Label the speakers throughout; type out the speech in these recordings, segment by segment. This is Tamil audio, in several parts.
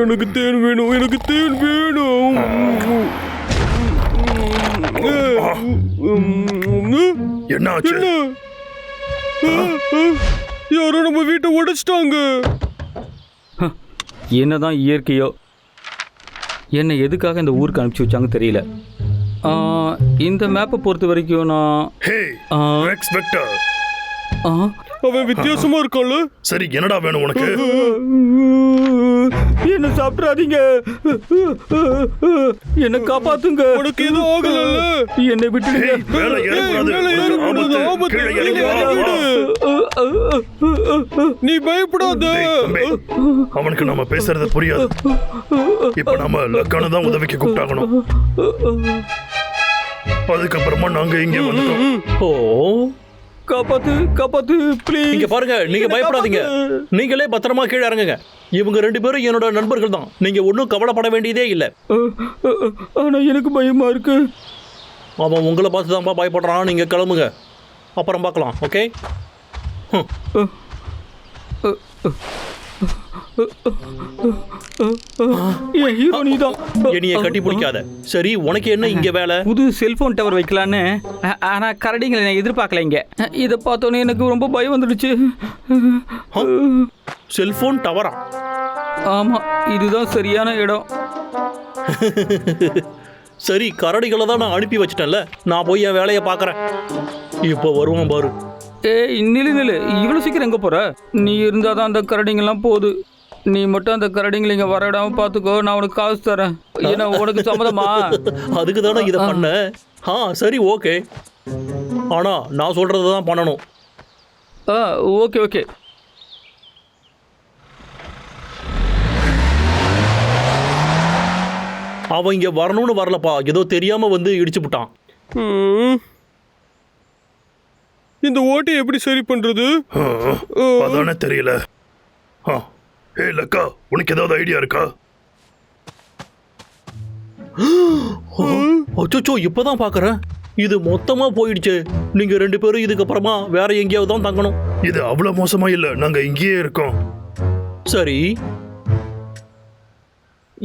Speaker 1: எனக்கு தேன் வேணும், எனக்கு தேன் வேணும்.
Speaker 2: என்னாச்சு?
Speaker 1: யாரோ நம்ம வீட்டை உடைச்சிட்டாங்க.
Speaker 3: என்னதான் இயற்கையோ என்னை எதுக்காக இந்த ஊருக்கு அனுப்பிச்சி வச்சாங்க தெரியல. இந்த மேப்பை பொறுத்த வரைக்கும் நான்
Speaker 1: அவன் வித்தியாசமா இருக்கான்ல.
Speaker 2: சரி, என்னடா வேணும் உனக்கு?
Speaker 3: என்ன சாப்பிடாதீங்க, என்ன காப்பாத்துங்க.
Speaker 1: உனக்கு எதுவும் ஆகல?
Speaker 3: என்னை விட்டுடுங்க.
Speaker 1: நீ பயப்படாத.
Speaker 2: அவனுக்கு நம்ம பேசுறது புரியாது. இப்ப நம்ம லக்கான தான் உதவிக்கு கூப்பிட்டாகணும். அதுக்கப்புறமா நாங்க இங்க வந்துட்டோம்.
Speaker 3: ஓ, காப்பாத்து காப்பாத்து ப்ளீஸ்.
Speaker 4: இங்க பாருங்க, நீங்க பயப்படாதீங்க. நீங்களே பத்திரமா கீழே இறங்குங்க. இவங்க 2 பேரும் என்னோட நண்பர்கள் தான். நீங்க ஒன்றும் கவலைப்பட வேண்டியதே இல்லை.
Speaker 3: ஆனா எனக்கு பயமா இருக்கு.
Speaker 4: அவன் உங்களை பார்த்து தான்ப்பா பயப்படுறான். நீங்க கிளம்புங்க, அப்புறம் பார்க்கலாம். ஓகே? என்னைய கட்டி பிடிக்காத. சரி, உனக்கு என்ன இங்க வேலை?
Speaker 3: புது செல்போன் டவர் வைக்கலான்னு. ஆனா கரடிங்களை நான் எதிர்பார்க்கல. இங்க இதை பார்த்தோன்னே எனக்கு ரொம்ப பயம் வந்துடுச்சு.
Speaker 4: செல்போன் டவரா?
Speaker 3: ஆமா, இதுதான் சரியான இடம்.
Speaker 4: சரி, கரடிகளை தான் நான் அனுப்பி வச்சிட்டேன்ல. நான் போய் என் வேலையை பார்க்கறேன். இப்போ வருவான் பாரு.
Speaker 3: நில்லு, இவ்வளவு சீக்கிரம் எங்க போற? நீ இருந்தாதான் அந்த கரடிங்கெல்லாம் போகுது. நீ மட்டும் அந்த கரடிங்களை இங்க வர விடாம பாத்துக்கோ. நான் உனக்கு காசு தரேன். ஏன்னா உனக்கு சம்மதமா?
Speaker 4: அதுக்கு தானே இதை பண்ண. சரி, ஓகே. ஆனா நான் சொல்றது தான் பண்ணணும்.
Speaker 3: Okay okay.
Speaker 4: அவன் இங்க வரணும்னு வரலப்பா, ஏதோ தெரியாம வந்து இடிச்சு விட்டான்.
Speaker 1: இந்த ஓட்டை எப்படி சரி பண்றது?
Speaker 2: அதானே தெரியல. ஏய் லக்கா, உனக்கு ஏதாவது ஐடியா இருக்கா?
Speaker 4: அச்சோ, இப்பதான் பாக்குறேன். இது மொத்தமா போயிடுச்சு. நீங்க 2 பேரும் இதுக்கப்புறமா வேற எங்கேயாவது தான் தங்கணும்.
Speaker 2: இது அவ்வளவு மோசமா இல்ல, நாங்க இங்கேயே இருக்கோம்.
Speaker 4: சரி,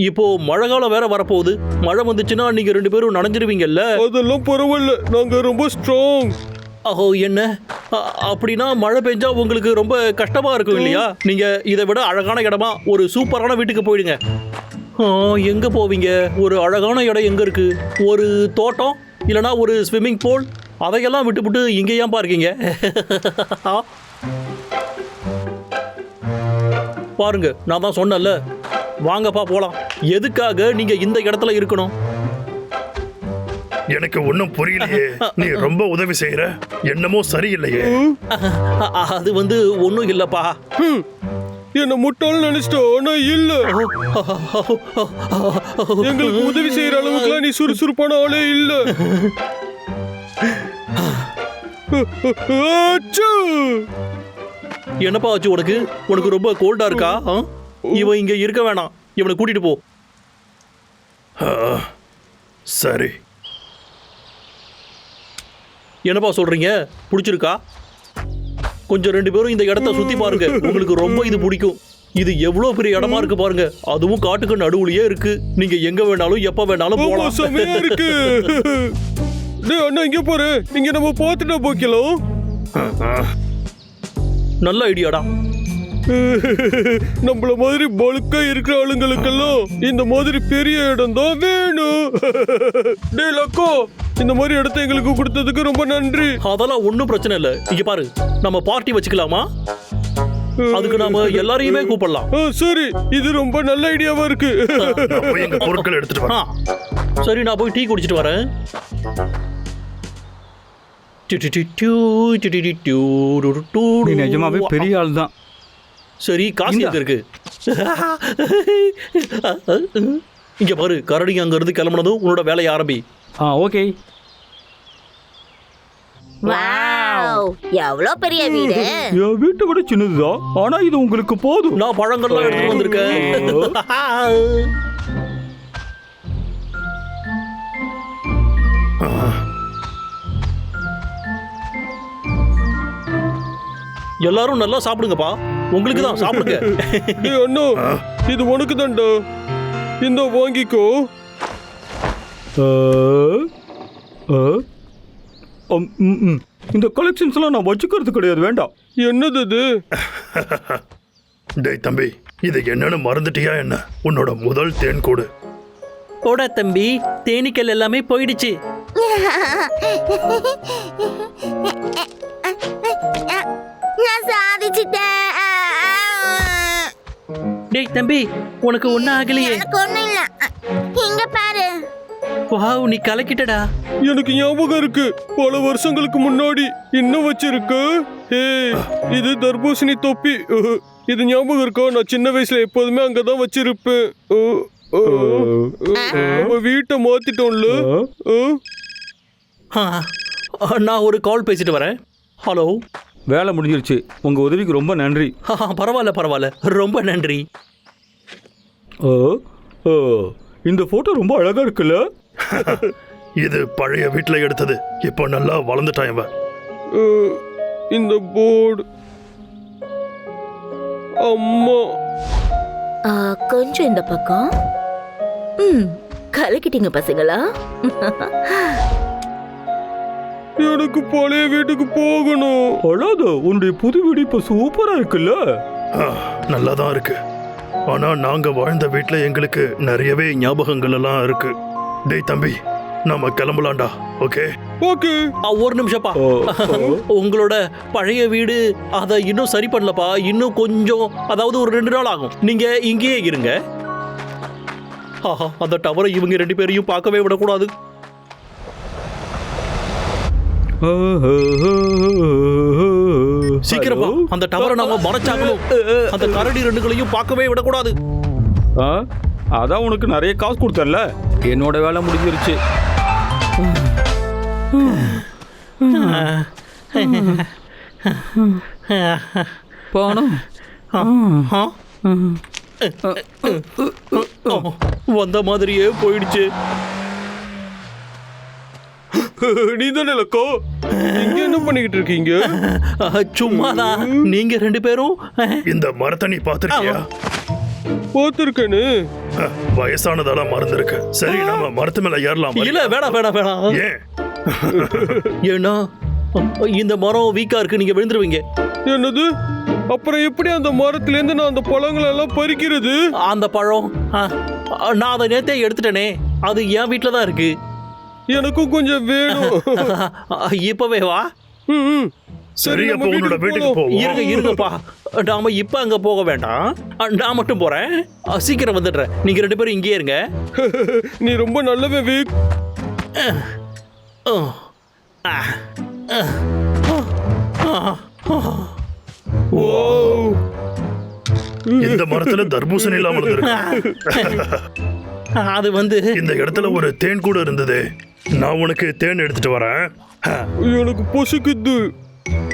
Speaker 4: இப்போ மழை காலம் வேற வரப்போகுது. மழை வந்துச்சுன்னா நீங்க 2 பேரும் நனைஞ்சிருவீங்கல்ல.
Speaker 1: அதெல்லாம் பரவாயில்ல, நாங்க ரொம்ப ஸ்ட்ராங்.
Speaker 4: என்ன அப்படின்னா மழை பெஞ்சா உங்களுக்கு ரொம்ப கஷ்டமா இருக்கும் இல்லையா? நீங்க இதை விட அழகான இடமா ஒரு சூப்பரான வீட்டுக்கு போயிடுங்க. எங்க போவீங்க? ஒரு அழகான இடம் எங்க இருக்கு? ஒரு தோட்டம், இல்லைனா ஒரு ஸ்விம்மிங் பூல். அதையெல்லாம் விட்டுவிட்டு இங்கே ஏன்பா இருக்கீங்க? பாருங்க, நான் தான் சொன்னேன்ல, வாங்கப்பா போலாம். எதுக்காக நீங்க இந்த இடத்துல இருக்கணும்?
Speaker 2: எனக்கு ஒன்னும் புரியலையே. நீ ரொம்ப உதவி செய்யற, என்னமோ சரியில்லையே.
Speaker 4: அது ஒன்னும் இல்லப்பா.
Speaker 1: என்ன முட்டாள் நினைச்சிட்டோம். ஆனா இல்ல, எங்களுக்கு உதவி செய்யற அளவுக்குலாம் நீ சுறுசுறுப்பான ஆளே இல்ல.
Speaker 4: என்னப்பா ஆச்சு உனக்கு? உனக்கு ரொம்ப கோல்டா இருக்கா? இவன் இங்க இருக்க வேணாம், இவனை கூட்டிட்டு போ.
Speaker 2: சரி.
Speaker 4: என்னப்பா சொல்றீங்க? பிடிச்சிருக்கா? கொஞ்சம் 2 பேரும் இந்த இடத்த சுத்தி பாருங்க, உங்களுக்கு ரொம்ப இது பிடிக்கும். இது எவ்வளவு பெரிய இடமா இருக்கு பாருங்க. அதுவும் காட்டுக்கு நடுவுலயே இருக்கு. நீங்க எங்க வேணாலும் எப்ப வேணாலும் போலாம்.
Speaker 1: செமையா இருக்கு. டேய் அண்ணா, இங்க பாரு, இங்க நம்ம பாத்துட்டா போக்கலாம்.
Speaker 4: நல்ல ஐடியாடா.
Speaker 1: நம்மள மாதிரி பல்கா இருக்கிற ஆளுங்களுக்கெல்லாம் இந்த மாதிரி பெரிய இடம் தான் வேணும். டேய் லக்கோ, இந்த மாதிரி இடத்தை எங்களுக்கு கொடுத்ததுக்கு ரொம்ப நன்றி.
Speaker 4: அதெல்லாம் ஒன்றும் பிரச்சனை இல்லை. இங்க பாரு, நம்ம பார்ட்டி வச்சுக்கலாமா? அதுக்கு நாம எல்லாரையுமே கூப்பிடலாம்.
Speaker 1: சரி, இது ரொம்ப நல்ல ஐடியாவா இருக்கு.
Speaker 2: எங்க பொருட்களை எடுத்துட்டு வரேன்.
Speaker 4: சரி, நான் போய் டீ குடிச்சிட்டு வரேன்.
Speaker 3: நீ நிஜமாவே பெரிய ஆள் தான்.
Speaker 4: சரி, காசு எங்க இருக்கு? இங்க பாரு, கரடி அங்க இருந்து கிளம்புனதும் உன்னோட வேலையை ஆரம்பி.
Speaker 3: ஓகே.
Speaker 5: வாவ், எவ்வளவு பெரிய வீடு.
Speaker 3: என் வீட்டை விட சின்னதுதான், ஆனா இது உங்களுக்கு போதும்.
Speaker 4: நான் பழங்கள்லாம் எடுத்துட்டு வந்திருக்கேன். எல்லாரும் நல்லா சாப்பிடுங்கப்பா. உங்களுக்கு தான், சாப்பிடுங்க.
Speaker 1: டேய் அண்ணா, இது உனக்கு தான்டா. இந்த வாங்கிக்கோ.
Speaker 3: இந்த கலெக்ஷன்ஸ் எல்லாம் நான் வச்சுக்கிறது கிடையாது, வேண்டாம்.
Speaker 1: என்னது இது?
Speaker 2: டேய் தம்பி, இது என்னன்னு மறந்துட்டியா என்ன? உன்னோட முதல் தேன் கூடு.
Speaker 4: போடா தம்பி, தேனீக்கள் எல்லாமே போயிடுச்சு.
Speaker 5: நான் சாதிச்சிட்டேன்.
Speaker 4: டேய் தம்பி, உனக்கு ஒன்னும் ஆகலையே.
Speaker 5: எனக்கு ஒண்ணும் இல்ல. இங்க பாரு.
Speaker 4: வாவ், நீ கலக்கிட்டடா.
Speaker 1: எனக்கு ஞாபகம் இருக்கு, பல வருஷங்களுக்கு முன்னாடி இன்னும் வச்சிருக்கு. ஏய், இது தர்பூசணி தொப்பி. இது ஞாபகம் இருக்கா? நான் சின்ன வயசுல எப்போதுமே அங்கதான் வச்சிருப்பேன். நம்ம வீட்டை மாத்திட்டோம்ல.
Speaker 4: நான் ஒரு கால் பேசிட்டு வரேன். ஹலோ.
Speaker 3: வேலை முடிஞ்சிருச்சு. உங்க உதவிக்கு ரொம்ப நன்றி.
Speaker 4: பரவாயில்ல பரவாயில்ல, ரொம்ப நன்றி.
Speaker 3: இந்த போட்டோ ரொம்ப அழகா இருக்குல்ல?
Speaker 2: இது பழைய வீட்டுல எடுத்தது. இப்போ நல்லா வளர்ந்துட்டான் இவன்.
Speaker 1: இந்த போர்டு. அம்மா.
Speaker 5: கொஞ்சம் இந்த பக்கம். கலக்கிட்டீங்க பசங்களா.
Speaker 1: எனக்கு பழைய வீட்டுக்கு போகணும்.
Speaker 3: அழாத, உன்னுடைய புது வீடு இப்ப சூப்பரா இருக்குல்ல?
Speaker 2: நல்லா தான் இருக்கு. ஆனா நாங்க வாழ்ந்த வீட்டுல எங்களுக்கு நிறையவே ஞாபகங்கள் எல்லாம் இருக்கு. டேய் தம்பி, நாம கிளம்பலாம்டா. Okay
Speaker 1: okay.
Speaker 4: ஒரு நிமிஷப்பா. உங்களோட பழைய வீடு அதை இன்னும் சரி பண்ணலப்பா. இன்னும் கொஞ்சம், அதாவது ஒரு 2 நாள் ஆகும். நீங்க இங்கேயே இருங்க. அந்த டவரை இவங்க 2 பேரையும் பார்க்கவே விடக்கூடாது. சீக்கிரமா அந்த டவரை நாம மறைச்சாக்கணும். அந்த கரடி 2களையும் பார்க்கவே விடக்கூடாது.
Speaker 3: அதான் உனக்கு நிறைய காசு கொடுத்தல. என்னோட வேலை முடிஞ்சிருச்சு. பணம்
Speaker 4: வந்த மாதிரியே போயிடுச்சு.
Speaker 1: நீதானே லக்கோ? இங்க என்ன பண்ணிக்கிட்டு இருக்கீங்க?
Speaker 4: சும்மாதான். நீங்க 2 பேரும்
Speaker 2: இந்த மரத்தை நீ பார்த்திருக்கியா?
Speaker 1: பார்த்திருக்கேன்னு.
Speaker 2: வயசானதெல்லாம் மறந்துருக்கு. சரி, நம்ம மரத்து மேல ஏறலாம்.
Speaker 4: இல்ல, வேணாம் வேணாம் வேணாம்.
Speaker 2: ஏன்?
Speaker 4: ஏன்னா இந்த மரம் வீக்கா இருக்கு, நீங்க விழுந்துருவீங்க.
Speaker 1: என்னது? அப்புறம் எப்படி அந்த மரத்துல இருந்து நான் அந்த பழங்களை எல்லாம் பறிக்கிறது?
Speaker 4: அந்த பழம் நான் அதை நேத்தே எடுத்துட்டேனே. அது என் வீட்டுல தான் இருக்கு.
Speaker 1: எனக்கும் கொஞ்சம் வேணும்.
Speaker 4: இப்பவே வா.
Speaker 2: சரி, அப்ப உன்னோட வீட்டுக்கு போவோம்.
Speaker 4: இருங்கப்பா, நாம இப்ப அங்க போக வேண்டாம். நான் மட்டும் போறேன். சீக்கிரம் வந்துடுறேன். நீங்க 2 பேரும் இங்கே இருங்க.
Speaker 1: நீ ரொம்ப நல்லவன் வீக்.
Speaker 2: இந்த மரத்துல தர்பூசணி எல்லாம் வளர்ந்துருக்கு.
Speaker 4: அது வந்து
Speaker 2: இந்த இடத்துல ஒரு தேன் கூட இருந்தது. நான் உனக்கு தேன் எடுத்துட்டு வரேன்.
Speaker 1: எனக்கு பசிக்குது.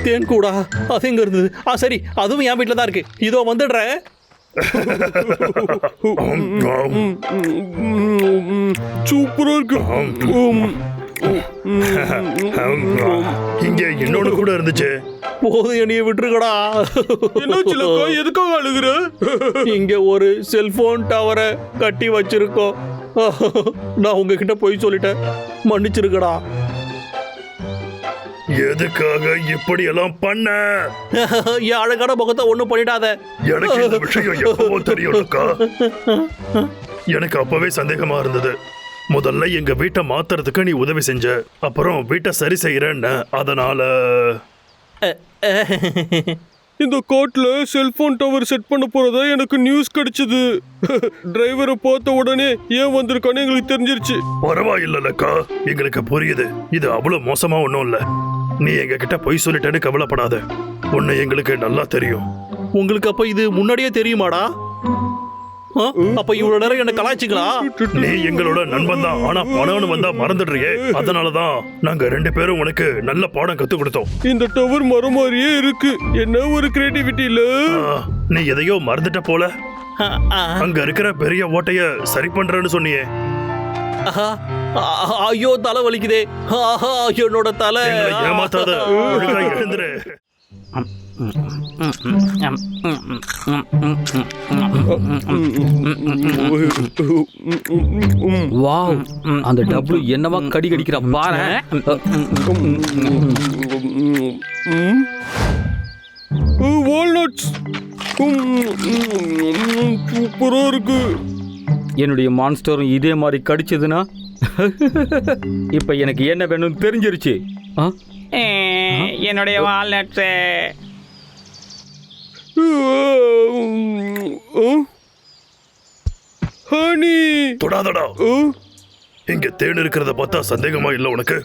Speaker 4: தேன் கூடா? அது எங்க இருந்தது? சரி, அதுவும் என் வீட்டுல தான் இருக்கு. இதோ வந்துடுறேன்.
Speaker 1: சூப்பரா இருக்கு.
Speaker 2: இங்க இன்னொன்னு கூட இருந்துச்சு.
Speaker 4: போது, என்னைய விட்டுருக்கடா.
Speaker 1: என்னாச்சு லக்கா? எதுக்காக அழுகுற?
Speaker 4: இங்க ஒரு செல்போன் டவரை கட்டி வச்சிருக்கோம். நான் உங்ககிட்ட போய் சொல்லிட்டேன், மன்னிச்சிருக்கடா.
Speaker 2: எதுக்காக இப்படி எல்லாம் பண்ண?
Speaker 4: என் அழகான முகத்தை ஒண்ணும் பண்ணிடாத.
Speaker 2: எனக்கு இந்த விஷயம் எப்பவோ தெரியும்க்கா. எனக்கு அப்பவே சந்தேகமா இருந்தது. முதல்ல எங்க வீட்டை மாத்துறதுக்கு நீ உதவி செஞ்ச, அப்புறம் வீட்டை சரி செய்யறேன்னு. அதனால
Speaker 1: இந்த காட்டுல செல்போன் டவர் செட் பண்ண போறதா எனக்கு நியூஸ் கிடைச்சது. டிரைவரை பார்த்த உடனே ஏன் வந்திருக்கான்னு எங்களுக்கு தெரிஞ்சிருச்சு.
Speaker 2: பரவாயில்லக்கா, எங்களுக்கு புரியுது. இது அவ்வளவு மோசமா ஒண்ணும் இல்ல. நீ எங்க கிட்ட பொய் சொல்லிட்டேன்னு கவலைப்படாத. உன்னை எங்களுக்கு நல்லா தெரியும்.
Speaker 4: உங்களுக்கு அப்ப இது முன்னாடியே தெரியுமாடா? அப்ப இவ்வளவு நேரம் என்ன கலாய்ச்சிங்களா?
Speaker 2: நீ எங்களோட நண்பன் தான், ஆனா பணம்னு வந்தா மறந்துடுறியே. அதனாலதான் நாங்க 2 பேரும் உனக்கு நல்ல பாடம் கத்து கொடுத்தோம்.
Speaker 1: இந்த டவர் மரம் மாதிரியே இருக்கு. என்ன ஒரு கிரியேட்டிவிட்டி இல்ல?
Speaker 2: நீ எதையோ மறந்துட்ட போல. அங்க இருக்கிற பெரிய ஓட்டைய சரி பண்றேன்னு சொன்னியே.
Speaker 4: ஐயோ, தலை வலிக்குதே. என்னோட தலை.
Speaker 2: ஏமாத்தாத, ஒழுங்கா எழுந்துரு.
Speaker 3: வாவ், அந்த டபுள் என்னவா கடி கடிக்கிறா பாரு.
Speaker 1: வால்நட்ஸ் சூப்பரா இருக்கு.
Speaker 3: என்னுடைய மான்ஸ்டரும் இதே மாதிரி கடிச்சதுன்னா இப்ப எனக்கு என்ன வேணும்னு தெரிஞ்சிருச்சு. என்னுடைய வால்நட்ஸ்
Speaker 1: ஹனி.
Speaker 2: தொடாதடா. இங்க தேன் இருக்கிறத பார்த்தா சந்தேகமா இல்ல உனக்கு?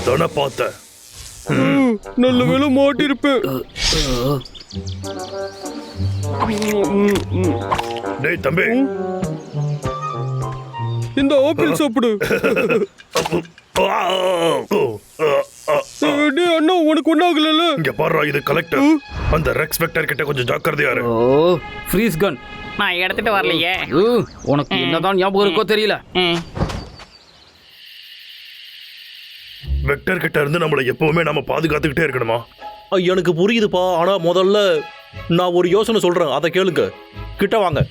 Speaker 2: தானே பார்த்த.
Speaker 1: நல்ல வேலை மாட்டிருப்பேன்.
Speaker 2: டேய் தம்பி,
Speaker 1: இந்த ஆப்பிள் சாப்பிடு. டேய் அண்ணா, உனக்கு ஒண்ணாகல?
Speaker 2: இங்க பாரு, இது கலெக்டர். அந்த ரெக்ஸ் வெக்டர் கிட்ட கொஞ்சம் ஜாக்கிரதையா இரு.
Speaker 3: ஓ, ஃப்ரீஸ் கன்
Speaker 6: நான் எடுத்துட்டு வரலையே.
Speaker 3: உனக்கு என்னதான் ஞாபகம் இருக்கோ தெரியல.
Speaker 2: வெக்டர் கிட்ட இருந்து நம்மள எப்பவுமே நாம பாதுகாத்துக்கிட்டே இருக்கணுமா?
Speaker 4: எனக்கு புரியுதுப்பா, ஆனா முதல்ல நான் ஒரு யோசனை சொல்றேன், அதை கேளுங்க. கிட்ட வாங்க.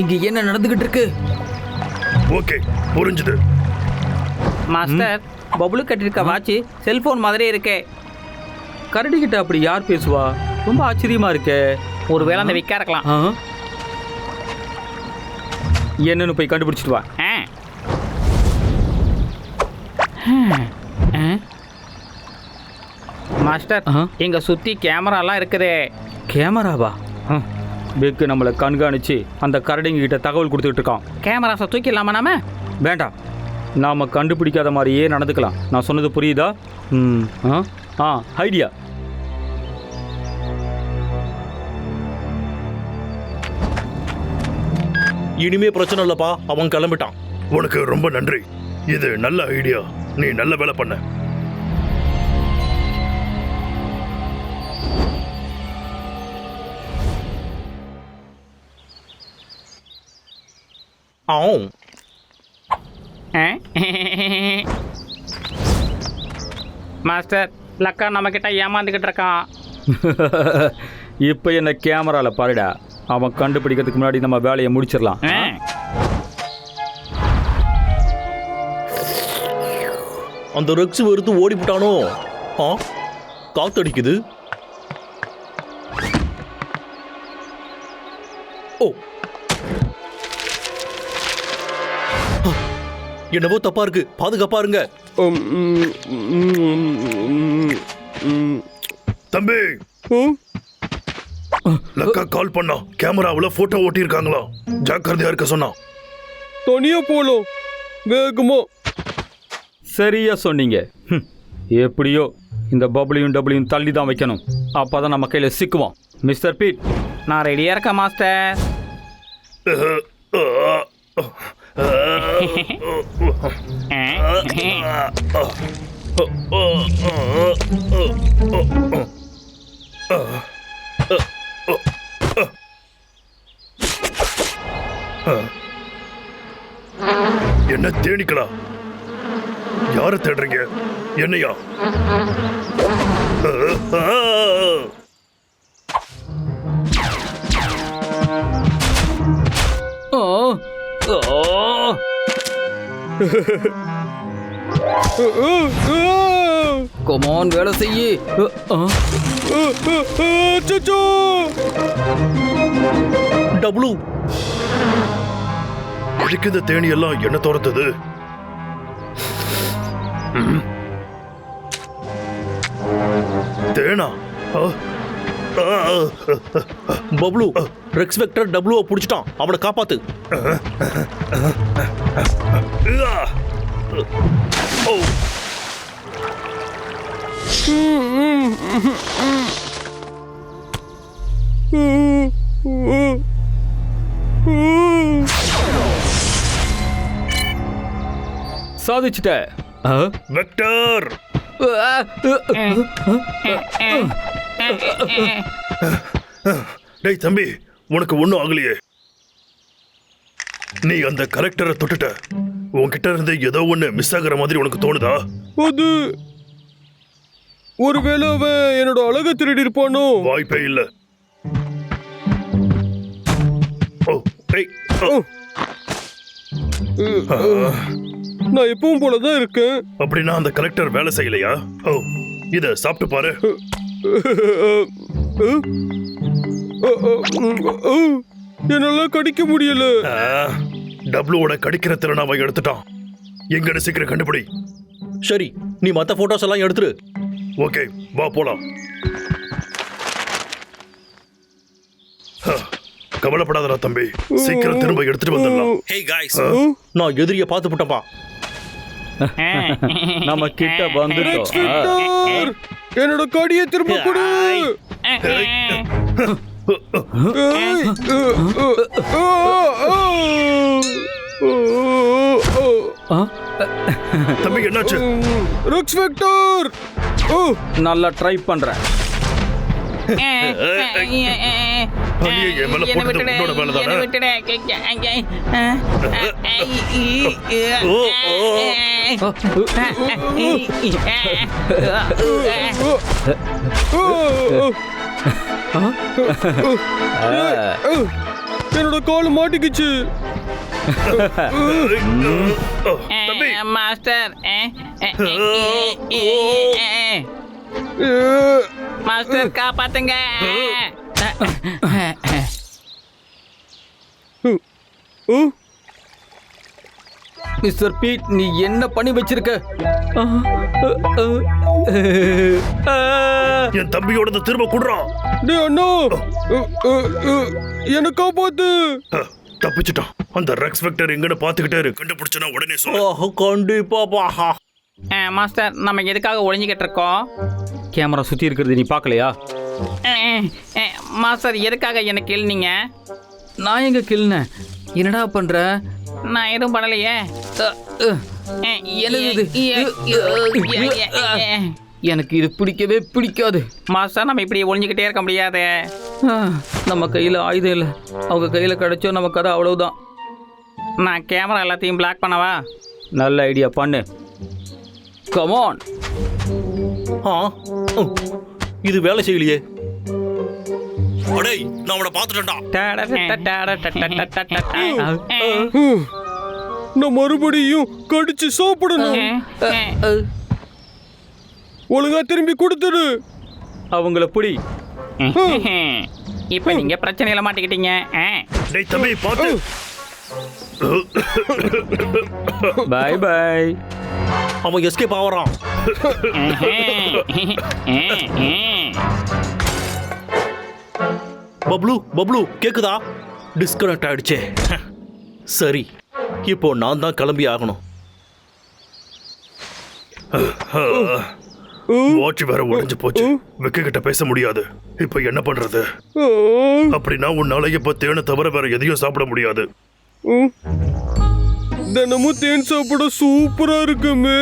Speaker 3: இங்க என்ன நடந்துகிட்டு இருக்கு?
Speaker 2: ஓகே, புரிஞ்சுது.
Speaker 6: மாஸ்டர், பபுளு கட்டிருக்க வாட்ச் செல்போன் மாதிரி இருக்கே.
Speaker 3: கரடி கிட்ட அப்படி யார் பேசுவா? ரொம்ப ஆச்சரியமா இருக்கே.
Speaker 6: ஒருவேளை அந்த விக்கா இருக்கலாம்.
Speaker 3: என்னன்னு போய் கண்டுபிடிச்சிட்டு வா.
Speaker 6: மாஸ்டர், இங்க சுத்தி கேமராலாம் இருக்குதே.
Speaker 3: கேமராவா? பெக்கு நம்மளை கண்காணிச்சு அந்த கரடிங்க கிட்ட தகவல் கொடுத்துக்கிட்டு இருக்கான்.
Speaker 6: கேமராஸை தூக்கிடலாமா நாம?
Speaker 3: வேண்டாம், நாம கண்டுபிடிக்காத மாதிரியே நடந்துக்கலாம். நான் சொன்னது புரியுதா? ஐடியா.
Speaker 4: இனிமே பிரச்சனை இல்லப்பா, அவன் கிளம்பிட்டான்.
Speaker 2: உனக்கு ரொம்ப நன்றி. இது நல்ல ஐடியா. நீ நல்ல வேலை பண்ண.
Speaker 6: மாஸ்டர், லக்கா நம்ம கிட்ட ஏமாந்துக்கிட்டு இருக்கான்.
Speaker 3: இப்போ என்ன கேமரால பாருடா. அவன் கண்டுபிடிக்கிறதுக்கு முன்னாடி நம்ம வேலையை முடிச்சிடலாம்.
Speaker 4: அந்த ரெக்ஸ் வெறுத்து ஓடிவிட்டானோ? காத்தடிக்குது. ஓ, என்னவோ தப்பா இருக்கு. பாதுகாப்பா இருங்க.
Speaker 2: தம்பி, லக்கா கால் பண்ணா. கேமராவுல போட்டோ ஓட்டி இருக்காங்களா? ஜாக்கிரதையா இருக்க சொன்னா.
Speaker 1: தனியா போலாம், வேகமா.
Speaker 3: சரியா சொன்னீங்க. எப்படியோ இந்த பப்ளையும் டபுளையும் தள்ளி தான் வைக்கணும். அப்பதான் நம்ம கையில சிக்குவோம். மிஸ்டர் பீட்,
Speaker 6: நான் ரெடியா இருக்கேன் மாஸ்டர்.
Speaker 2: என்ன தேடிக்கலா? யார தேடுறீங்க? என்னையா?
Speaker 3: கொமான், வேலை செய்யி.
Speaker 4: டபுளு,
Speaker 2: எதுக்கு இந்த தேனி எல்லாம் என்ன துரத்துது? தேனா?
Speaker 4: பப்ளு, ரெக்ஸ் வெக்டர் டபுளுவை பிடிச்சிட்டான். அவனை காப்பாத்து.
Speaker 3: சாதிச்சிட்ட.
Speaker 2: வெக்டர், டேய் தம்பி, உனக்கு ஒன்றும் ஆகலையே. நீ அந்த கலெக்டரை தொட்டுட்ட. உன்கிட்ட இருந்து ஏதோ ஒன்று மிஸ் ஆகுற மாதிரி உனக்கு தோணுதா?
Speaker 1: அது ஒருவேளை அவன் என்னோட அழகை திருடி இருப்பானோ?
Speaker 2: வாய்ப்பே இல்லை. ஓ, ஏய், ஓ.
Speaker 1: நான் எப்பவும் போலதான் இருக்கேன்.
Speaker 2: அப்படின்னா அந்த கலெக்டர் வேலை செய்யலையா? ஓ, இத சாப்பிட்டு பாரு.
Speaker 1: என்னால கடிக்க முடியல.
Speaker 2: டப்ளுவோட கடிக்கிற திறனை அவன் எடுத்துட்டான். எங்கன்னு சீக்கிரம் கண்டுபிடி.
Speaker 4: சரி, நீ மற்ற போட்டோஸ் எல்லாம் எடுத்துரு.
Speaker 2: ஓகே, வா போலாம். கவலைப்படாதடா தம்பி, சீக்கிரம் திரும்ப எடுத்துட்டு வந்துடலாம்.
Speaker 4: ஹே காய்ஸ், நான் எதிரிய பார்த்து விட்டப்பா.
Speaker 3: நம்ம கிட்ட வந்துட்டோம்.
Speaker 1: விக்டர், என்னோட கடியை திரும்ப கொடு.
Speaker 2: தம்பி என்னாச்சு?
Speaker 1: ரெக்ஸ் விக்டர்,
Speaker 3: நல்லா ட்ரை பண்றேன்.
Speaker 2: பனியை என் மேல போட்டது உன்னோட வேலை தானே?
Speaker 1: என்னோட கால் மாட்டிக்கிச்சு.
Speaker 2: தம்பி,
Speaker 6: மாஸ்டர் மாஸ்டர் காப்பாத்துங்க.
Speaker 3: மிஸ்டர் பீட், நீ என்ன பண்ணி வச்சிருக்க?
Speaker 2: என் தம்பியோட திரும்ப குடுறான்.
Speaker 1: டேய் அண்ணா, என்ன காப்பாத்து.
Speaker 2: தப்பிச்சுட்டான். அந்த ரெக்ஸ் வெக்டர் எங்கன்னு பாத்துக்கிட்டே இரு. கண்டுபிடிச்சனா உடனே சொல்லு.
Speaker 4: கண்டிப்பா.
Speaker 6: மாஸ்டர், நம்ம எதுக்காக ஒளிஞ்சுக்கிட்டு இருக்கோம்?
Speaker 3: கேமரா சுத்தி இருக்கிறது நீ பார்க்கலையா?
Speaker 6: மாஸ்டர், எதுக்காக என்ன கிள்னீங்க?
Speaker 3: நான் எங்க கிள்னேன்? என்னடா பண்ற?
Speaker 6: நான் எதுவும் பண்ணலையே.
Speaker 3: என்னது எனக்கு இது பிடிக்கவே பிடிக்காது.
Speaker 6: மாஸ்டர், நம்ம இப்படி ஒளிஞ்சுக்கிட்டே இருக்க முடியாது.
Speaker 3: நம்ம கையில் ஆயுதம் இல்லை. அவங்க கையில் கிடைச்சோ நம்ம கதை அவ்வளவுதான்.
Speaker 6: நான் கேமரா எல்லாத்தையும் பிளாக் பண்ணவா?
Speaker 3: நல்ல ஐடியா, பண்ணு. கமான்.
Speaker 4: இது வேலை செய்யலையே. அடேய், நான் அவனை பார்த்துட்டேன்டா.
Speaker 1: நான் மறுபடியும் கடிச்சு சாப்பிடணும். ஒழுங்கா திரும்பி கொடுத்துடு.
Speaker 3: அவங்கள புடி.
Speaker 6: இப்ப நீங்க பிரச்சனையில மாட்டிக்கிட்டீங்க.
Speaker 2: டேய் தம்பி, பாத்து.
Speaker 3: Bye bye.
Speaker 4: அவன் எஸ்கேப் ஆவறான். பப்ளு கேக்குதா? டிஸ்கனெக்ட் ஆயிடுச்சே. சரி, இப்போ நான் தான் கிளம்பி ஆகணும்.
Speaker 2: வாட்ச் வேற உடைஞ்சு போச்சு. வெக்க கிட்ட பேச முடியாது. இப்ப என்ன பண்றது? அப்படின்னா உன்னால இப்ப தேனை தவிர வேற எதையும் சாப்பிட முடியாது.
Speaker 1: தினமும் தேன் சாப்பிட சூப்பரா இருக்குமே.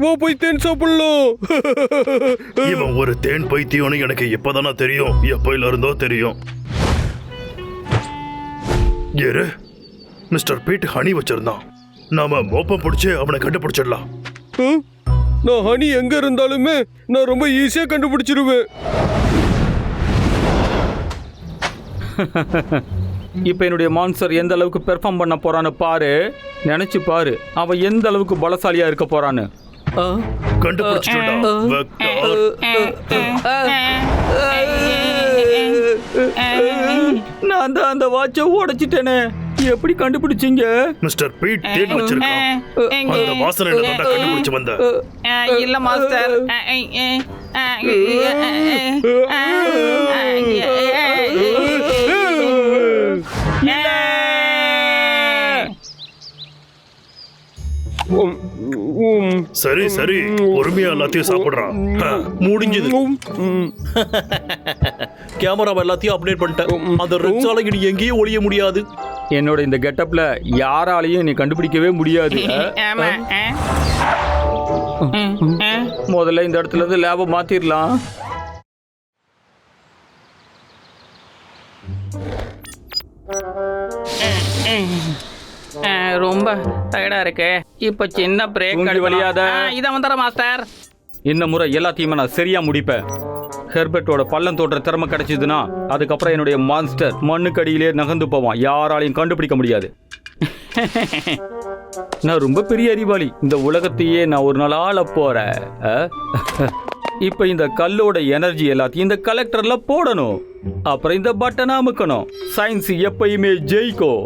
Speaker 1: வா போய் தேன் சாப்பிடலாம்.
Speaker 2: இவன் ஒரு தேன் பைத்தியம்னு எனக்கு எப்பதானா தெரியும். எப்பயில இருந்தோ தெரியும். ஏறு, மிஸ்டர் பீட் ஹனி வச்சிருந்தான். நாம மோப்பம் பிடிச்சு அவனை கண்டுபிடிச்சிடலாம்.
Speaker 1: நான் ஹனி எங்க இருந்தாலுமே நான் ரொம்ப ஈஸியா கண்டுபிடிச்சிருவேன்.
Speaker 3: இப்போ என்னுடைய மான்ஸ்டர் எந்த அளவுக்கு பெர்ஃபார்ம் பண்ண போறான்னு பாரு. நினைச்சு பாரு, அவன் எந்த அளவுக்கு பலசாலியா இருக்க போறான்னு.
Speaker 2: கண்டுபிடிச்சிட்டா.
Speaker 3: நான் தான் அந்த வாட்சை உடைச்சிட்டேனே. எப்படி கண்டுபிடிச்சீங்க?
Speaker 2: மிஸ்டர் பீட் தேன் வச்சிருக்கான். அந்த வாசனையில தான் கண்டுபிடிச்சு வந்த.
Speaker 6: இல்ல மாஸ்டர்.
Speaker 2: சரி சரி, பொறுமையா எல்லாத்தையும் சாப்பிடுறான்.
Speaker 4: முடிஞ்சது. கேமரா எல்லாத்தையும் அப்டேட் பண்ணிட்டேன். அந்த ரெக்ஸால இனி எங்கேயும் ஒளிய முடியாது.
Speaker 3: என்னோட இந்த கெட்டப்ல யாராலையும் நீ கண்டுபிடிக்கவே முடியாது. முதல்ல இந்த இடத்துல இருந்து லேபை மாத்திரலாம்.
Speaker 6: ரொம்ப டயர்டா இருக்கு. இப்போ சின்ன பிரேக்
Speaker 3: தூங்கி வலியாத.
Speaker 6: இதை வந்துடுறேன் மாஸ்டர்.
Speaker 3: இந்த முறை எல்லாத்தையுமே நான் சரியா முடிப்பேன். ஹெர்பர்ட்டோட பள்ளம் தோன்ற திறமை கிடைச்சதுன்னா அதுக்கப்புறம் என்னுடைய மான்ஸ்டர் மண்ணுக்கு அடியிலே நகர்ந்து போவான். யாராலையும் கண்டுபிடிக்க முடியாது. நான் ரொம்ப பெரிய அறிவாளி. இந்த உலகத்தையே நான் ஒரு நாள் ஆள போறேன். இப்ப இந்த கல்லோட எனர்ஜி எல்லாத்தையும் இந்த கலெக்டர்ல போடணும். அப்புறம் இந்த பட்டனை அமுக்கணும். சயின்ஸ் எப்பயுமே ஜெயிக்கும்.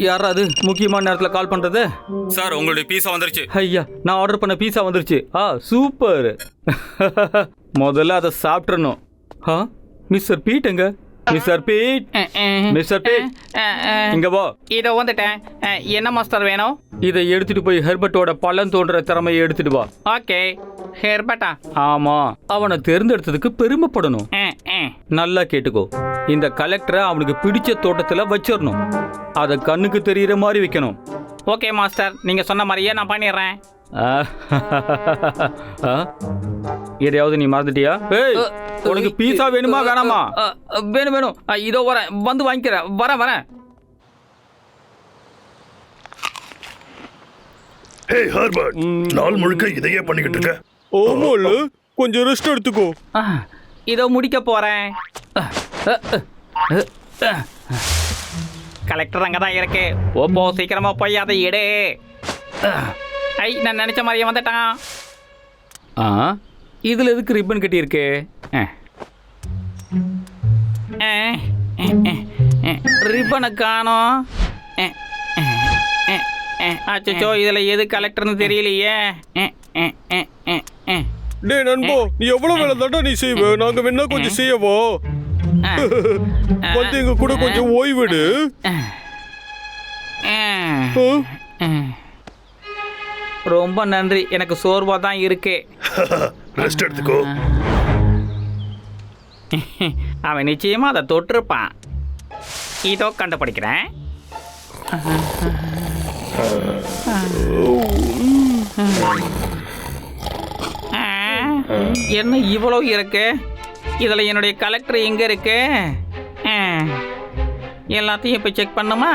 Speaker 3: யாராவது முக்கியமான நேரத்தில் கால் பண்றது? சார், உங்களுடைய பீஸா வந்துருச்சு. ஐயா, நான் ஆர்டர் பண்ண பீஸா வந்துருச்சு. சூப்பர். முதல்ல அதை சாப்பிட்றணும். மிஸ்டர் பீட் எங்க? மிஸ்டர் பீட், மிஸ்டர் பீட், இங்க வா.
Speaker 6: இதோ வந்துட்டேன். என்ன மாஸ்டர் வேணும்?
Speaker 3: இதை எடுத்துட்டு போய் ஹெர்பர்ட்டோட பள்ளம் தோன்ற திறமையை எடுத்துட்டு வா.
Speaker 6: ஓகே. ஹெர்பர்ட்டா?
Speaker 3: ஆமா, அவனை தேர்ந்தெடுத்ததுக்கு பெருமைப்படணும். நல்லா கேட்டுக்கோ. இந்த கலெக்டரை அவனுக்கு பிடிச்ச தோட்டத்துல வச்சிடணும். அதை கண்ணுக்கு தெரியற மாதிரி வைக்கணும்.
Speaker 6: ஓகே மாஸ்டர், நீங்க சொன்ன மாதிரியே நான் பண்ணிடுறேன்.
Speaker 3: எதையாவது நீ மறந்துட்டியா? உனக்கு பீஸா வேணுமா வேணாமா?
Speaker 6: வேணும் வேணும். இதோ வரேன், வந்து வாங்கிக்கிறேன். வரேன்.
Speaker 2: ஹே ஹெர்பர்ட், நாள் முழுக்க இதையே பண்ணிக்கிட்டு இருக்க?
Speaker 1: ஆமால, கொஞ்சம் ரெஸ்ட் எடுத்துக்கோ.
Speaker 6: இதோ முடிக்க போறேன். கலெக்டர் அங்கே தான் இருக்கு. ஓப்போ, சீக்கிரமா போய் அதை எடு. நான் நினைச்ச மாதிரியே வந்துட்டான்.
Speaker 3: இதுல எதுக்கு ரிப்பன் கட்டி இருக்கு?
Speaker 6: ரிப்பனை காணோம். அச்சோ, இதுல எது கலெக்டர்னு தெரியலையே.
Speaker 1: டே நண்பா, நீ எவ்வளவு வேலை தாண்டா நீ செய்வ? நாங்க வேணா கொஞ்சம் செய்யவா? வந்து எங்க கூட கொஞ்சம் ஓய்வெடு.
Speaker 6: ரொம்ப நன்றி. எனக்கு சோர்வா தான் இருக்கு.
Speaker 2: ரெஸ்ட் எடுத்துக்கோ.
Speaker 6: அவன் நிச்சயமா அதை தொட்டிருப்பான். இதோ கண்டுபிடிக்கிறேன். என்ன இவ்வளோ இருக்கு? இதில் என்னுடைய கலெக்டர் எங்கே இருக்கு? எல்லாத்தையும் இப்போ செக் பண்ணுமா?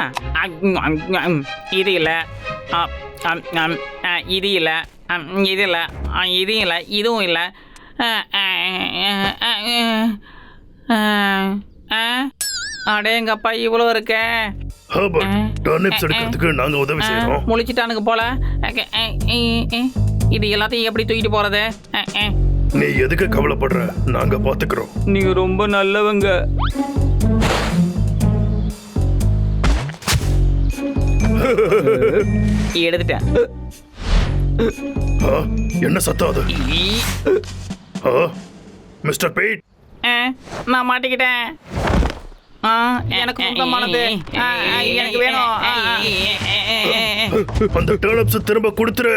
Speaker 6: இது இல்லை, இது இல்லை, இது இல்லை, இது இல்லை, இதுவும் இல்லை. அடேங்கப்பா, இவ்வளோ இருக்கே.
Speaker 2: ஹெர்பர்ட், டர்னிப்ஸ் எடுக்கிறதுக்கு நாங்க உதவி செய்றோம்.
Speaker 6: முழிச்சிட்டானுங்க போல. இது எல்லாத்தையும் எப்படி தூக்கிட்டு போறது?
Speaker 2: நீ எதுக்கு கவலைப்படுற? நாங்க பாத்துக்கிறோம்.
Speaker 3: நீங்க ரொம்ப நல்லவங்க.
Speaker 6: எடுத்துட்டேன்.
Speaker 2: என்ன சத்தம் அது? மிஸ்டர் பீட்,
Speaker 6: நான் மாட்டிக்கிட்டேன். எனக்கு சுத்தமானது எனக்கு வேணும்.
Speaker 2: அந்த டர்னிப்ஸ் திரும்ப கொடுத்துரு.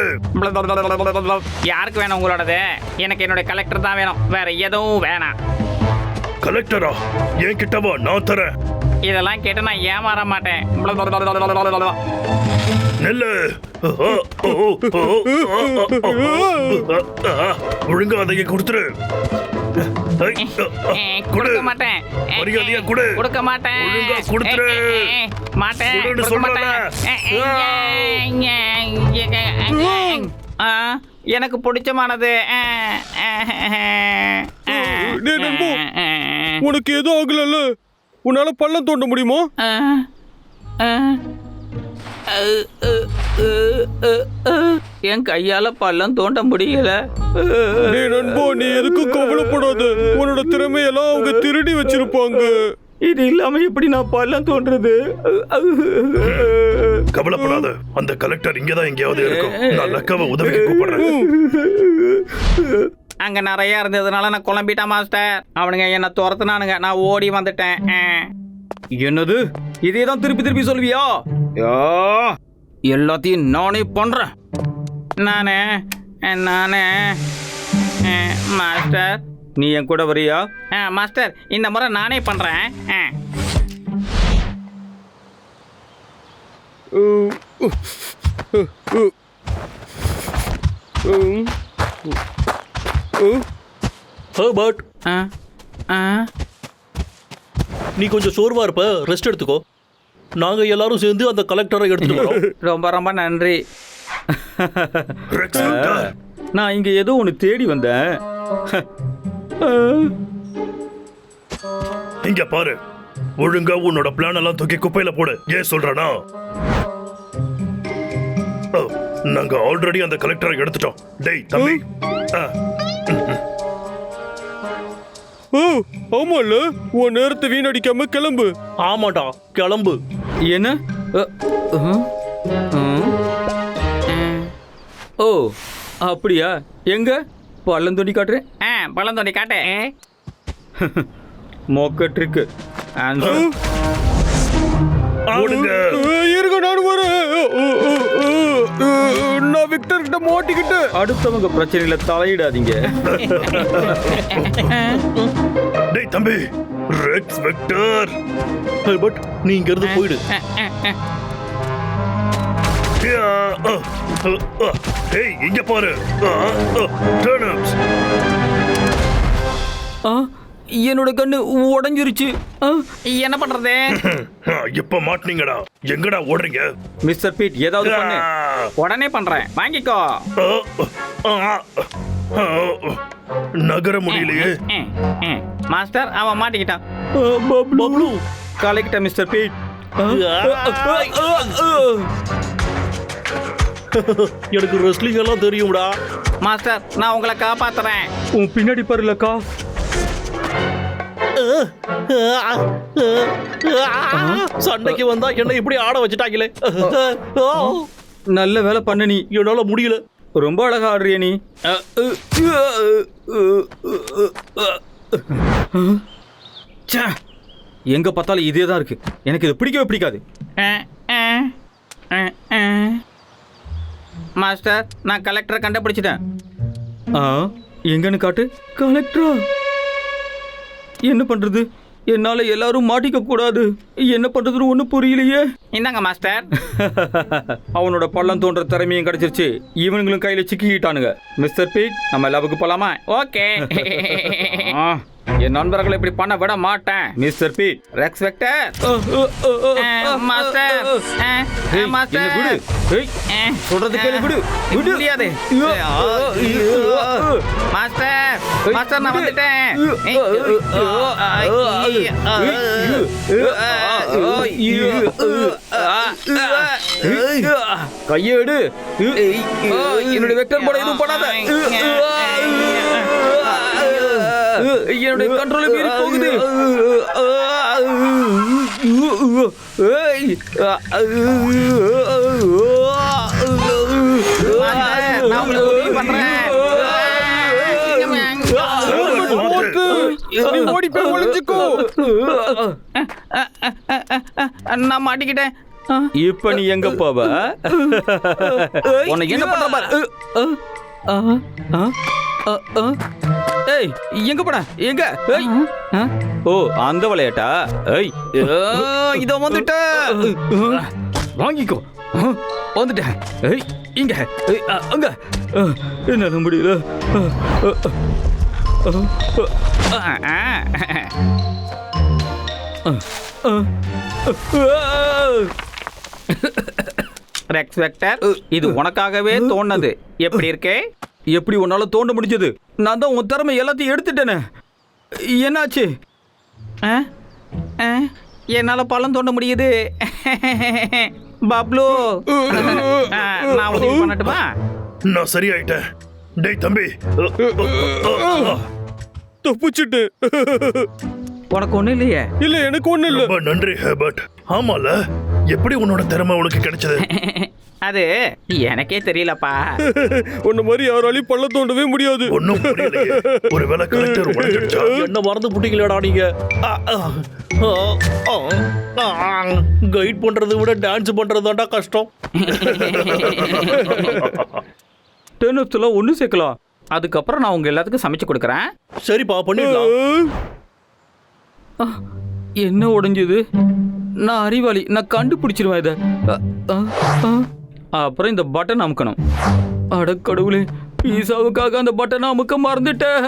Speaker 6: யாருக்கு வேணும் உங்களோடது? எனக்கு என்னுடைய கலெக்டர் தான் வேணும், வேற எதுவும் வேணாம்.
Speaker 2: கலெக்டரா? என் கிட்டவா, நான் தரேன்.
Speaker 6: இதெல்லாம் கேட்டு நான் ஏமாற மாட்டேன்.
Speaker 2: நெல்லு. ஒழுங்கா அதை கொடுத்துரு.
Speaker 6: கொடுக்க மாட்டேன்.
Speaker 2: மரியாதையா கொடு.
Speaker 6: கொடுக்க மாட்டேன்.
Speaker 2: ஒழுங்கா கொடுத்துரு.
Speaker 6: மாட்டேன்.
Speaker 2: கொடுன்னு சொல்றேன்ல.
Speaker 6: எனக்கு பிடிச்சமானது.
Speaker 1: டேய் நண்பா, உனக்கு எதுவும் ஆகலல்ல? உன்னால பள்ளம் தோண்ட முடியுமா?
Speaker 6: என் கையால பள்ளம் தோண்ட முடியல.
Speaker 1: டேய் நண்பா, நீ எதுக்கும் கவலைப்படாத. உன்னோட திறமையெல்லாம் அவங்க திருடி வச்சிருப்பாங்க.
Speaker 3: இது இல்லாம எப்படி நான் பள்ளம் தோன்றது?
Speaker 2: கவலைப்படாத, அந்த கலெக்டர் இங்கதான் எங்கேயாவது இருக்கும். நான் லக்காவை உதவிக்கு கூப்பிடுறேன்.
Speaker 6: அங்க நிறைய இருந்ததுனால நான் குழம்பிட்டேன் மாஸ்டர். அவனுங்க என்ன துரத்துனானுங்க, நான் ஓடி வந்துட்டேன்.
Speaker 3: என்னது? இதேதான் திருப்பி திருப்பி சொல்வியா? எல்லாத்தையும் நானே பண்றேன்.
Speaker 6: நானே மாஸ்டர்,
Speaker 3: நீ என் கூட வரியா?
Speaker 6: மாஸ்டர், இந்த முறை நானே பண்றேன்.
Speaker 4: ஹெர்பர்ட், நீ கொஞ்சம் சோர்வா இருப்ப, ரெஸ்ட் எடுத்துக்கோ. நாங்க எல்லாரும் சேர்ந்து அந்த கலெக்டரை எடுத்துட்டு வரோம்.
Speaker 3: ரொம்ப ரொம்ப நன்றி.
Speaker 2: ரெக்ஸ் வெக்டர்,
Speaker 3: நான் இங்க ஏதோ ஒன்று தேடி வந்தேன்.
Speaker 2: இங்க பாரு, ஒழுங்கா உன்னோட பிளான் எல்லாம் தூக்கி குப்பையில போடு. ஏன் சொல்றனா, நாங்க ஆல்ரெடி அந்த கலெக்டரை எடுத்துட்டோம். டேய் தம்பி,
Speaker 1: ஆமால, உன் நேரத்தை வீணடிக்காம கிளம்பு.
Speaker 4: ஆமாடா, கிளம்பு.
Speaker 3: என்ன? ஓ அப்படியா? எங்க பள்ளம் தோண்டி காட்டுறேன்.
Speaker 6: பழம் தோண்டி காட்டு.
Speaker 3: மொக்க ட்ரிக்கு.
Speaker 2: ஓடுங்க.
Speaker 1: இருங்க, நானும் வரேன். நான் விக்டர் கிட்ட மாட்டிக்கிட்டு.
Speaker 3: அடுத்தவங்க பிரச்சனையில தலையிடாதீங்க.
Speaker 2: டேய் தம்பி, ரெக்ஸ் வெக்டர்.
Speaker 4: பட் நீ இங்க இருந்து போயிடு.
Speaker 2: டேய் இங்க பாரு, டர்னிப்ஸ்.
Speaker 3: என்னோட கண்ணு உடைஞ்சிருச்சு.
Speaker 6: என்ன பண்றது?
Speaker 2: இப்ப மாட்டீங்கடா. எங்கடா ஓடுறீங்க?
Speaker 3: மிஸ்டர் பீட், ஏதாவது பண்ணு.
Speaker 6: உடனே பண்றேன், வாங்கிக்கோ.
Speaker 2: நகர முடியலையே.
Speaker 6: மாஸ்டர், அவன் மாட்டிக்கிட்டான்.
Speaker 4: பப்ளு,
Speaker 3: கலெக்ட மிஸ்டர் பீட்.
Speaker 4: எனக்கு ரெஸ்லிங் எல்லாம் தெரியும்டா.
Speaker 6: மாஸ்டர், நான் உங்களை காப்பாத்துறேன்.
Speaker 3: உன் பின்னாடி பாருலக்கா.
Speaker 4: சண்டைக்கு வந்தா என்ன இப்படி ஆட வச்சுட்டாங்களே.
Speaker 3: நல்ல வேலை பண்ண நீ.
Speaker 4: என்னால முடியல.
Speaker 3: ரொம்ப அழகா ஆடுறிய நீ. எங்க பார்த்தாலும் இதே தான் இருக்கு. எனக்கு இது பிடிக்கவே பிடிக்காது.
Speaker 6: மாஸ்டர், நான் கலெக்டரை கண்டுபிடிச்சிட்டேன்.
Speaker 3: எங்கன்னு காட்டு. கலெக்டரா? என்ன பண்றது? என்னால எல்லாரும் மாட்டிக்க கூடாது. என்ன பண்றதுன்னு ஒண்ணு புரியலையே.
Speaker 6: இந்தாங்க மாஸ்டர்.
Speaker 3: அவனோட பள்ளம் தோன்ற திறமையும் கிடைச்சிருச்சு. இவனுங்களும் கையில சிக்கிட்டானுங்க. மிஸ்டர் பீட், நம்ம லேபுக்கு போலாமா?
Speaker 6: ஓகே. என் நண்பர்களை இப்படி பண்ண விட மாட்டேன்.
Speaker 3: Mister Pete.
Speaker 6: Rex Vector. Master, master
Speaker 3: விடு. சொல்றது கேளு. விடு. விடு.
Speaker 6: முடியாது. மாஸ்டர், மாஸ்டர், நான் வந்துட்டேன்.
Speaker 3: கையேடு. என்னுடைய வெக்டர் போட எதுவும் பண்ணாத. என்னுடைய கண்ட்ரோல் மீறி போகுது.
Speaker 6: நான் உங்களுக்கு உதவி பண்றேன்.
Speaker 1: நீ ஓடி போய் ஒளிஞ்சுக்கோ.
Speaker 6: நான் மாட்டிக்கிட்டேன்.
Speaker 3: இப்ப நீ எங்க போவ? உன்னை என்ன பண்ற பாரு. ஏய், எங்க போட? எங்க? ஏய். ஓ, அந்த விளையாட்டா? ஏய்,
Speaker 6: இதோ வந்துட்ட.
Speaker 3: வாங்கிக்கோ. வந்துட்டேன். ஏய், இங்க. அங்க. என்னால முடியல.
Speaker 6: ரெக்ஸ் வெக்டர், இது உனக்காகவே தோணுது. எப்படி இருக்கே?
Speaker 3: எப்படி உன்னால தோண்ட முடிஞ்சது? நான் தான் உன் திறமை எல்லாத்தையும் எடுத்துட்டேனே. என்னாச்சு?
Speaker 6: என்னால பழம் தோண்ட முடியுது. பப்ளு, நான் உதவி பண்ணட்டுமா?
Speaker 2: நான் சரியாயிட்டேன். டேய் தம்பி,
Speaker 1: தப்பிச்சுட்டு.
Speaker 6: உனக்கு ஒண்ணு இல்லையே?
Speaker 1: இல்ல, எனக்கு ஒண்ணு இல்ல.
Speaker 2: ரொம்ப நன்றி ஹெர்பர்ட். ஆமால, எப்படி உன்னோட திறமை உனக்கு கிடைச்சது?
Speaker 6: அது எனக்கே தெரியலப்பா.
Speaker 1: உன்ன மாதிரி யாராலையும் பள்ள தோண்டவே முடியாது.
Speaker 2: ஒன்னும் புரியலையே. ஒருவேளை கலெக்டர் உடைஞ்சிடுச்சா?
Speaker 4: என்ன மறந்து புட்டிங்களா நீங்க? கைட் பண்றதை விட டான்ஸ் பண்றது தான்டா கஷ்டம்.
Speaker 3: டென்னிஸ்ல ஒன்று சேர்க்கலாம்.
Speaker 6: அதுக்கப்புறம் நான் உங்க எல்லாத்துக்கும் சமைச்சு கொடுக்குறேன்.
Speaker 4: சரிப்பா, பண்ணிடலாம்.
Speaker 3: என்ன உடைஞ்சது? நான் அறிவாளி, நான் கண்டுபிடிச்சிருவேன் இதை. அப்புறம் இந்த பட்டன் அமுக்கணும். அட கடவுளே, பீஸாவுக்காக அந்த பட்டனை அமுக்க மறந்துட்டேன்.